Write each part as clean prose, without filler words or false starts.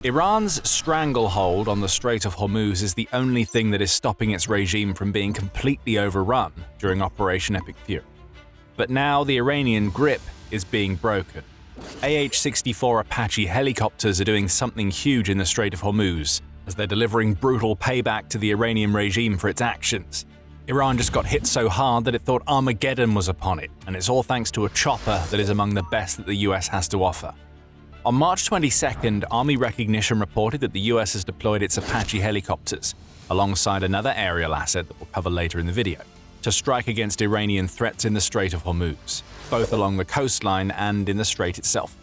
Iran's stranglehold on the Strait of Hormuz is the only thing that is stopping its regime from being completely overrun during Operation Epic Fury. But now the Iranian grip is being broken. AH-64 Apache helicopters are doing something huge in the Strait of Hormuz, as they're delivering brutal payback to the Iranian regime for its actions. Iran just got hit so hard that it thought Armageddon was upon it, and it's all thanks to a chopper that is among the best that the US has to offer. On March 22nd, Army Recognition reported that the US has deployed its Apache helicopters, alongside another aerial asset that we'll cover later in the video, to strike against Iranian threats in the Strait of Hormuz, both along the coastline and in the strait itself.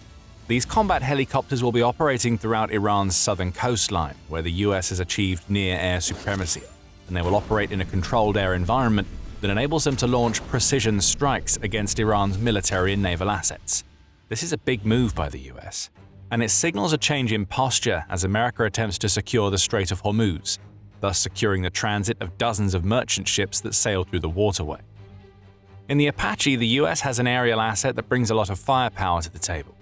These combat helicopters will be operating throughout Iran's southern coastline, where the US has achieved near-air supremacy, and they will operate in a controlled air environment that enables them to launch precision strikes against Iran's military and naval assets. This is a big move by the US, and it signals a change in posture as America attempts to secure the Strait of Hormuz, thus securing the transit of dozens of merchant ships that sail through the waterway. In the Apache, the US has an aerial asset that brings a lot of firepower to the table.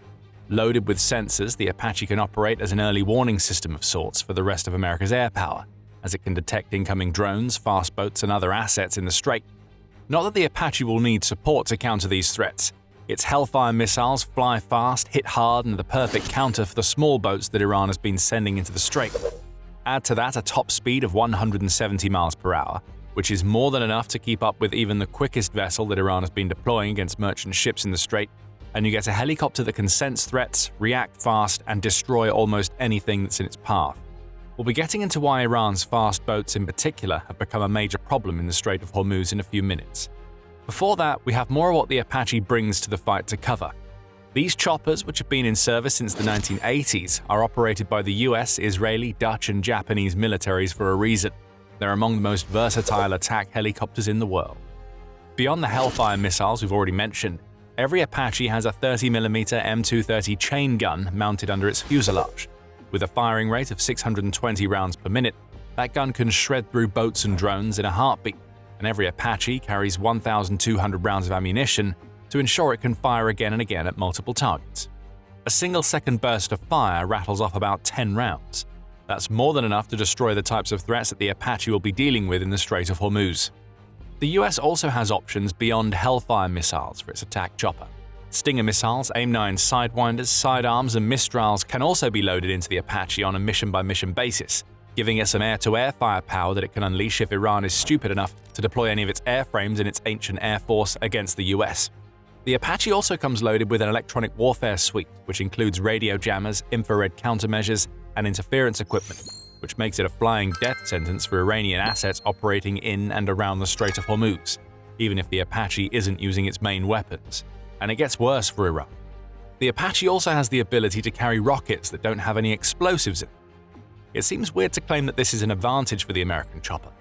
Loaded with sensors, the Apache can operate as an early warning system of sorts for the rest of America's air power, as it can detect incoming drones, fast boats, and other assets in the strait. Not that the Apache will need support to counter these threats. Its Hellfire missiles fly fast, hit hard, and are the perfect counter for the small boats that Iran has been sending into the strait. Add to that a top speed of 170 miles per hour, which is more than enough to keep up with even the quickest vessel that Iran has been deploying against merchant ships in the strait, and you get a helicopter that can sense threats, react fast, and destroy almost anything that's in its path. We'll be getting into why Iran's fast boats in particular have become a major problem in the Strait of Hormuz in a few minutes. Before that, we have more of what the Apache brings to the fight to cover. These choppers, which have been in service since the 1980s, are operated by the US, Israeli, Dutch, and Japanese militaries for a reason. They're among the most versatile attack helicopters in the world. Beyond the Hellfire missiles we've already mentioned, every Apache has a 30mm M230 chain gun mounted under its fuselage. With a firing rate of 620 rounds per minute, that gun can shred through boats and drones in a heartbeat, and every Apache carries 1,200 rounds of ammunition to ensure it can fire again and again at multiple targets. A single-second burst of fire rattles off about 10 rounds. That's more than enough to destroy the types of threats that the Apache will be dealing with in the Strait of Hormuz. The US also has options beyond Hellfire missiles for its attack chopper. Stinger missiles, AIM-9 Sidewinders, sidearms, and Mistrals can also be loaded into the Apache on a mission-by-mission basis, giving it some air-to-air firepower that it can unleash if Iran is stupid enough to deploy any of its airframes in its ancient air force against the US. The Apache also comes loaded with an electronic warfare suite, which includes radio jammers, infrared countermeasures, and interference equipment, which makes it a flying death sentence for Iranian assets operating in and around the Strait of Hormuz, even if the Apache isn't using its main weapons. And it gets worse for Iran. The Apache also has the ability to carry rockets that don't have any explosives in them. It seems weird to claim that this is an advantage for the American chopper,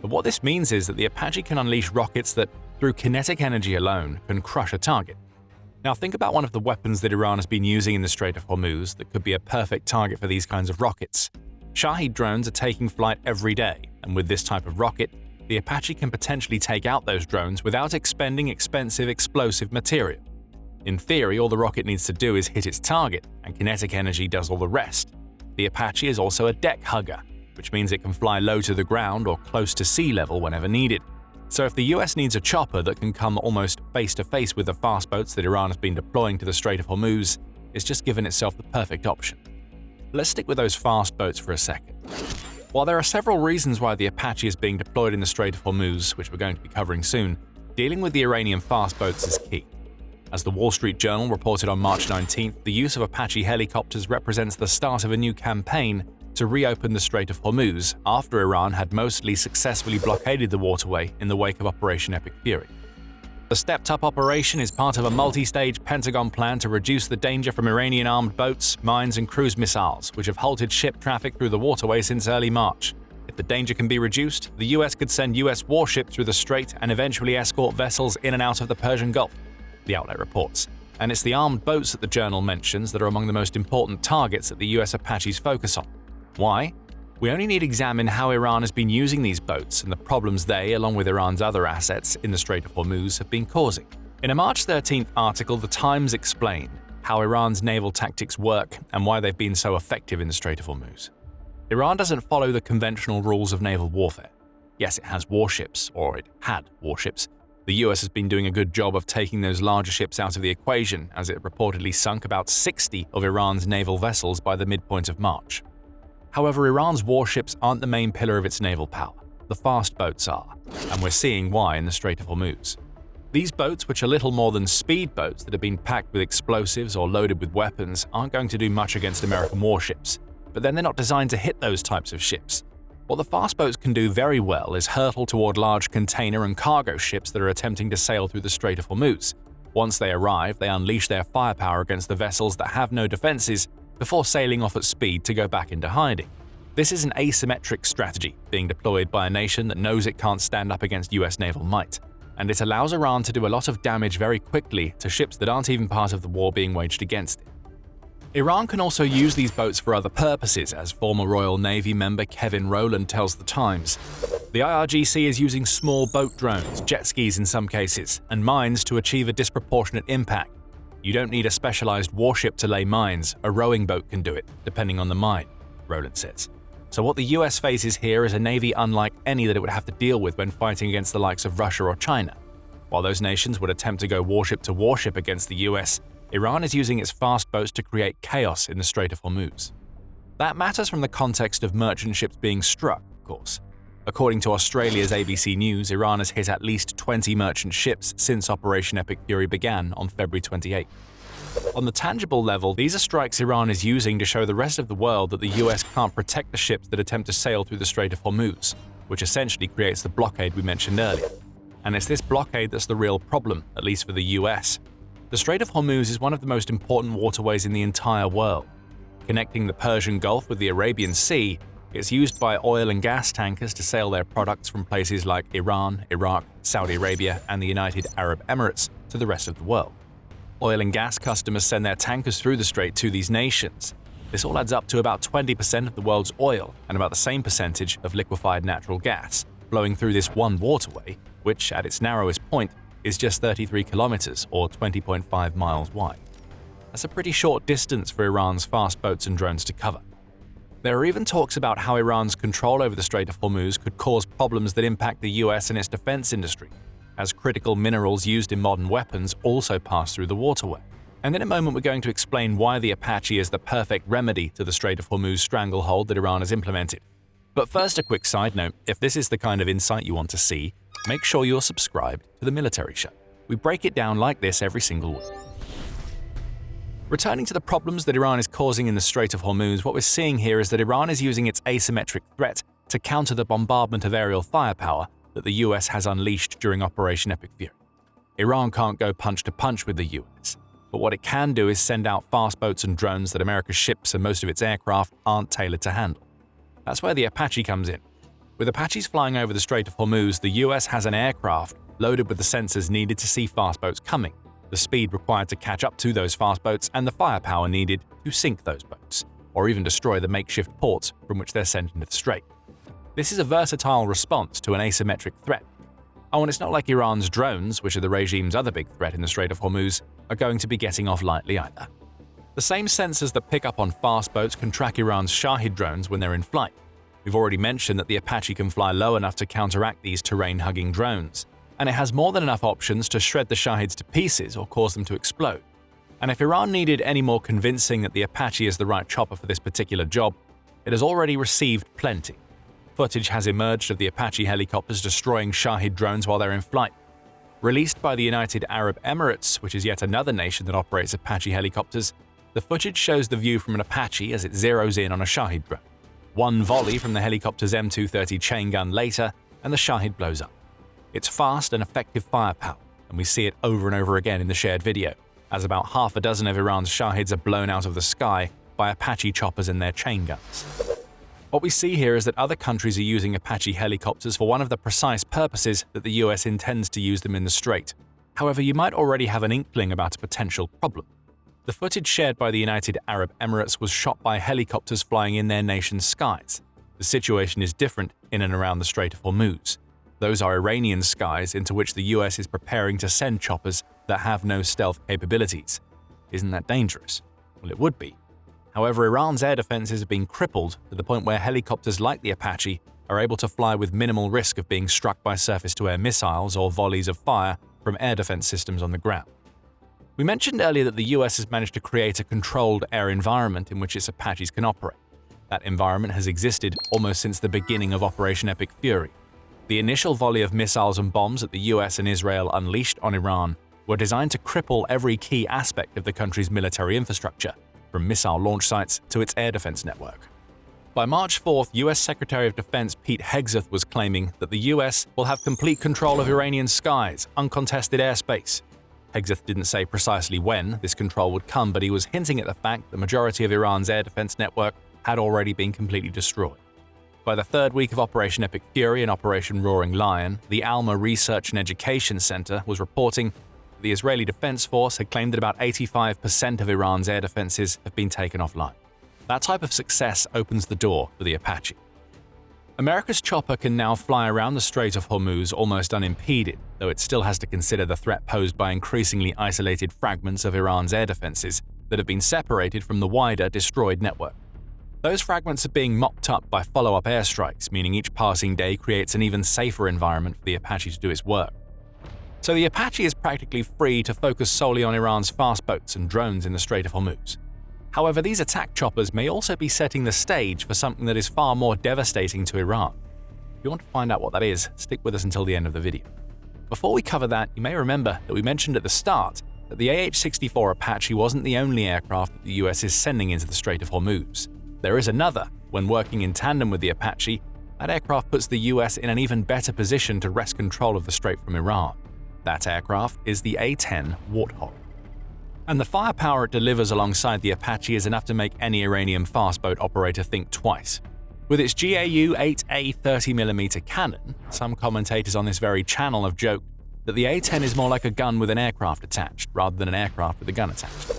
but what this means is that the Apache can unleash rockets that, through kinetic energy alone, can crush a target. Now think about one of the weapons that Iran has been using in the Strait of Hormuz that could be a perfect target for these kinds of rockets. Shahed drones are taking flight every day, and with this type of rocket, the Apache can potentially take out those drones without expending expensive explosive material. In theory, all the rocket needs to do is hit its target, and kinetic energy does all the rest. The Apache is also a deck hugger, which means it can fly low to the ground or close to sea level whenever needed. So if the US needs a chopper that can come almost face-to-face with the fast boats that Iran has been deploying to the Strait of Hormuz, it's just given itself the perfect option. Let's stick with those fast boats for a second. While there are several reasons why the Apache is being deployed in the Strait of Hormuz, which we're going to be covering soon, dealing with the Iranian fast boats is key. As the Wall Street Journal reported on March 19th, the use of Apache helicopters represents the start of a new campaign to reopen the Strait of Hormuz after Iran had mostly successfully blockaded the waterway in the wake of Operation Epic Fury. The stepped-up operation is part of a multi-stage Pentagon plan to reduce the danger from Iranian armed boats, mines, and cruise missiles, which have halted ship traffic through the waterway since early March. If the danger can be reduced, the US could send US warships through the strait and eventually escort vessels in and out of the Persian Gulf, the outlet reports. And it's the armed boats that the journal mentions that are among the most important targets that the US Apaches focus on. Why? We only need to examine how Iran has been using these boats and the problems they, along with Iran's other assets in the Strait of Hormuz, have been causing. In a March 13th article, The Times explained, how Iran's naval tactics work and why they've been so effective in the Strait of Hormuz. Iran doesn't follow the conventional rules of naval warfare. Yes, it has warships, or it had warships. The US has been doing a good job of taking those larger ships out of the equation, as it reportedly sunk about 60 of Iran's naval vessels by the midpoint of March. However, Iran's warships aren't the main pillar of its naval power. The fast boats are, and we're seeing why in the Strait of Hormuz. These boats, which are little more than speedboats that have been packed with explosives or loaded with weapons, aren't going to do much against American warships. But then they're not designed to hit those types of ships. What the fast boats can do very well is hurtle toward large container and cargo ships that are attempting to sail through the Strait of Hormuz. Once they arrive, they unleash their firepower against the vessels that have no defenses before sailing off at speed to go back into hiding. This is an asymmetric strategy being deployed by a nation that knows it can't stand up against US naval might, and it allows Iran to do a lot of damage very quickly to ships that aren't even part of the war being waged against it. Iran can also use these boats for other purposes, as former Royal Navy member Kevin Rowland tells The Times. The IRGC is using small boat drones, jet skis in some cases, and mines to achieve a disproportionate impact. You don't need a specialized warship to lay mines, a rowing boat can do it, depending on the mine, Rowland says. So what the US faces here is a navy unlike any that it would have to deal with when fighting against the likes of Russia or China. While those nations would attempt to go warship to warship against the US, Iran is using its fast boats to create chaos in the Strait of Hormuz. That matters from the context of merchant ships being struck, of course. According to Australia's ABC News, Iran has hit at least 20 merchant ships since Operation Epic Fury began on February 28. On the tangible level, these are strikes Iran is using to show the rest of the world that the US can't protect the ships that attempt to sail through the Strait of Hormuz, which essentially creates the blockade we mentioned earlier. And it's this blockade that's the real problem, at least for the US. The Strait of Hormuz is one of the most important waterways in the entire world. Connecting the Persian Gulf with the Arabian Sea, it's used by oil and gas tankers to sail their products from places like Iran, Iraq, Saudi Arabia, and the United Arab Emirates to the rest of the world. Oil and gas customers send their tankers through the strait to these nations. This all adds up to about 20% of the world's oil and about the same percentage of liquefied natural gas flowing through this one waterway, which, at its narrowest point, is just 33 kilometers or 20.5 miles wide. That's a pretty short distance for Iran's fast boats and drones to cover. There are even talks about how Iran's control over the Strait of Hormuz could cause problems that impact the US and its defense industry, as critical minerals used in modern weapons also pass through the waterway. And in a moment we're going to explain why the Apache is the perfect remedy to the Strait of Hormuz stranglehold that Iran has implemented. But first, a quick side note: if this is the kind of insight you want to see, make sure you're subscribed to the Military Show. We break it down like this every single week. Returning to the problems that Iran is causing in the Strait of Hormuz, what we're seeing here is that Iran is using its asymmetric threat to counter the bombardment of aerial firepower that the US has unleashed during Operation Epic Fury. Iran can't go punch to punch with the US, but what it can do is send out fast boats and drones that America's ships and most of its aircraft aren't tailored to handle. That's where the Apache comes in. With Apaches flying over the Strait of Hormuz, the US has an aircraft loaded with the sensors needed to see fast boats coming, the speed required to catch up to those fast boats, and the firepower needed to sink those boats, or even destroy the makeshift ports from which they're sent into the strait. This is a versatile response to an asymmetric threat. Oh, and it's not like Iran's drones, which are the regime's other big threat in the Strait of Hormuz, are going to be getting off lightly either. The same sensors that pick up on fast boats can track Iran's Shahid drones when they're in flight. We've already mentioned that the Apache can fly low enough to counteract these terrain-hugging drones, and it has more than enough options to shred the Shahids to pieces or cause them to explode. And if Iran needed any more convincing that the Apache is the right chopper for this particular job, it has already received plenty. Footage has emerged of the Apache helicopters destroying Shahid drones while they're in flight. Released by the United Arab Emirates, which is yet another nation that operates Apache helicopters, the footage shows the view from an Apache as it zeroes in on a Shahid drone. One volley from the helicopter's M230 chain gun later, and the Shahid blows up. It's fast and effective firepower, and we see it over and over again in the shared video, as about half a dozen of Iran's Shahids are blown out of the sky by Apache choppers and their chain guns. What we see here is that other countries are using Apache helicopters for one of the precise purposes that the US intends to use them in the Strait. However, you might already have an inkling about a potential problem. The footage shared by the United Arab Emirates was shot by helicopters flying in their nation's skies. The situation is different in and around the Strait of Hormuz. Those are Iranian skies into which the US is preparing to send choppers that have no stealth capabilities. isn't that dangerous? Well, it would be. However, Iran's air defenses have been crippled to the point where helicopters like the Apache are able to fly with minimal risk of being struck by surface-to-air missiles or volleys of fire from air defense systems on the ground. We mentioned earlier that the US has managed to create a controlled air environment in which its Apaches can operate. That environment has existed almost since the beginning of Operation Epic Fury. The initial volley of missiles and bombs that the US and Israel unleashed on Iran were designed to cripple every key aspect of the country's military infrastructure, from missile launch sites to its air defense network. By March 4th, US Secretary of Defense Pete Hegseth was claiming that the US will have complete control of Iranian skies, uncontested airspace. Hegseth didn't say precisely when this control would come, but he was hinting at the fact the majority of Iran's air defense network had already been completely destroyed. By the third week of Operation Epic Fury and Operation Roaring Lion, the Alma Research and Education Center was reporting that the Israeli Defense Force had claimed that about 85% of Iran's air defenses have been taken offline. That type of success opens the door for the Apache. America's chopper can now fly around the Strait of Hormuz almost unimpeded, though it still has to consider the threat posed by increasingly isolated fragments of Iran's air defenses that have been separated from the wider destroyed network. Those fragments are being mopped up by follow-up airstrikes, meaning each passing day creates an even safer environment for the Apache to do its work. So the Apache is practically free to focus solely on Iran's fast boats and drones in the Strait of Hormuz. However, these attack choppers may also be setting the stage for something that is far more devastating to Iran. If you want to find out what that is, stick with us until the end of the video. Before we cover that, you may remember that we mentioned at the start that the AH-64 Apache wasn't the only aircraft that the US is sending into the Strait of Hormuz. There is another. When working in tandem with the Apache, that aircraft puts the US in an even better position to wrest control of the strait from Iran. That aircraft is the A-10 Warthog. And the firepower it delivers alongside the Apache is enough to make any Iranian fastboat operator think twice. With its GAU-8A 30mm cannon, some commentators on this very channel have joked that the A-10 is more like a gun with an aircraft attached, rather than an aircraft with a gun attached.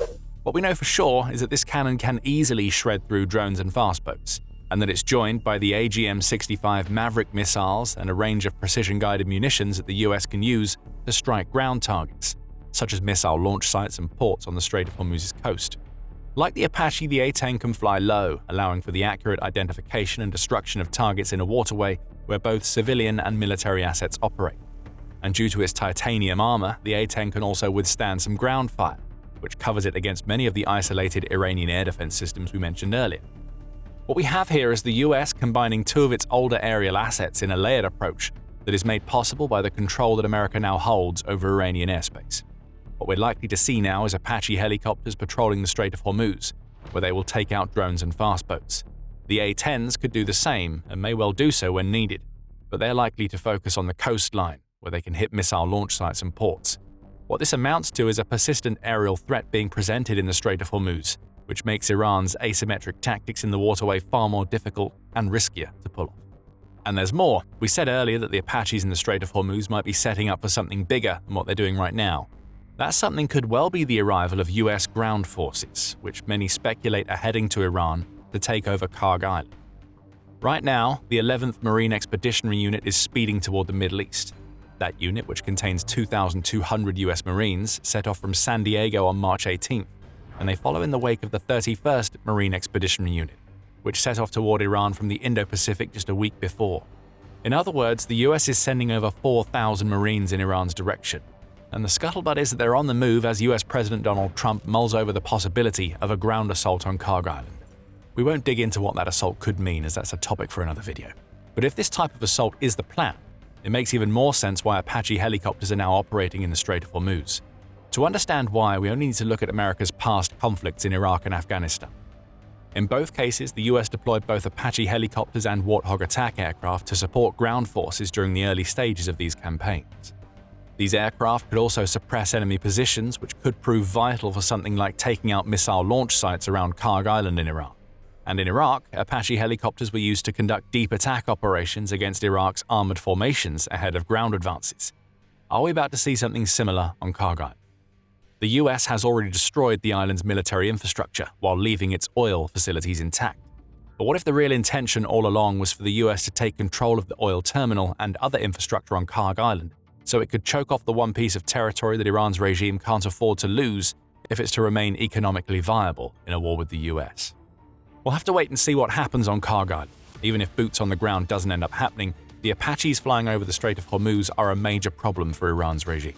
What we know for sure is that this cannon can easily shred through drones and fastboats, and that it's joined by the AGM-65 Maverick missiles and a range of precision-guided munitions that the US can use to strike ground targets, such as missile launch sites and ports on the Strait of Hormuz's coast. Like the Apache, the A-10 can fly low, allowing for the accurate identification and destruction of targets in a waterway where both civilian and military assets operate. And due to its titanium armor, the A-10 can also withstand some ground fire, which covers it against many of the isolated Iranian air defense systems we mentioned earlier. What we have here is the US combining two of its older aerial assets in a layered approach that is made possible by the control that America now holds over Iranian airspace. What we're likely to see now is Apache helicopters patrolling the Strait of Hormuz, where they will take out drones and fastboats. The A-10s could do the same and may well do so when needed, but they're likely to focus on the coastline, where they can hit missile launch sites and ports. What this amounts to is a persistent aerial threat being presented in the Strait of Hormuz, which makes Iran's asymmetric tactics in the waterway far more difficult and riskier to pull off. And there's more. We said earlier that the Apaches in the Strait of Hormuz might be setting up for something bigger than what they're doing right now. That something could well be the arrival of US ground forces, which many speculate are heading to Iran to take over Karg Island. Right now, the 11th Marine Expeditionary Unit is speeding toward the Middle East. That unit, which contains 2,200 US Marines, set off from San Diego on March 18th, and they follow in the wake of the 31st Marine Expeditionary Unit, which set off toward Iran from the Indo-Pacific just a week before. In other words, the US is sending over 4,000 Marines in Iran's direction, and the scuttlebutt is that they're on the move as US President Donald Trump mulls over the possibility of a ground assault on Karg Island. We won't dig into what that assault could mean, as that's a topic for another video. But if this type of assault is the plan, it makes even more sense why Apache helicopters are now operating in the Strait of Hormuz. To understand why, we only need to look at America's past conflicts in Iraq and Afghanistan. In both cases, the US deployed both Apache helicopters and Warthog attack aircraft to support ground forces during the early stages of these campaigns. These aircraft could also suppress enemy positions, which could prove vital for something like taking out missile launch sites around Karg Island in Iran. And in Iraq, Apache helicopters were used to conduct deep attack operations against Iraq's armored formations ahead of ground advances. Are we about to see something similar on Karg Island? The US has already destroyed the island's military infrastructure while leaving its oil facilities intact. But what if the real intention all along was for the US to take control of the oil terminal and other infrastructure on Karg Island, so it could choke off the one piece of territory that Iran's regime can't afford to lose if it's to remain economically viable in a war with the US. We'll have to wait and see what happens on Kargil. Even if boots on the ground doesn't end up happening, the Apaches flying over the Strait of Hormuz are a major problem for Iran's regime.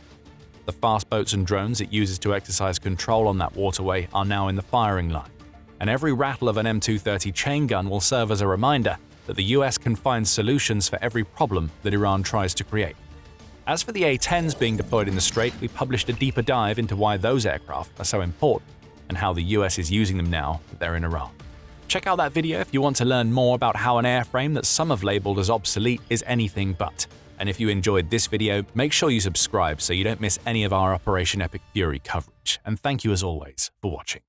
The fast boats and drones it uses to exercise control on that waterway are now in the firing line, and every rattle of an M230 chain gun will serve as a reminder that the US can find solutions for every problem that Iran tries to create. As for the A-10s being deployed in the Strait, we published a deeper dive into why those aircraft are so important and how the US is using them now that they're in Iran. Check out that video if you want to learn more about how an airframe that some have labeled as obsolete is anything but. And if you enjoyed this video, make sure you subscribe so you don't miss any of our Operation Epic Fury coverage. And thank you as always for watching.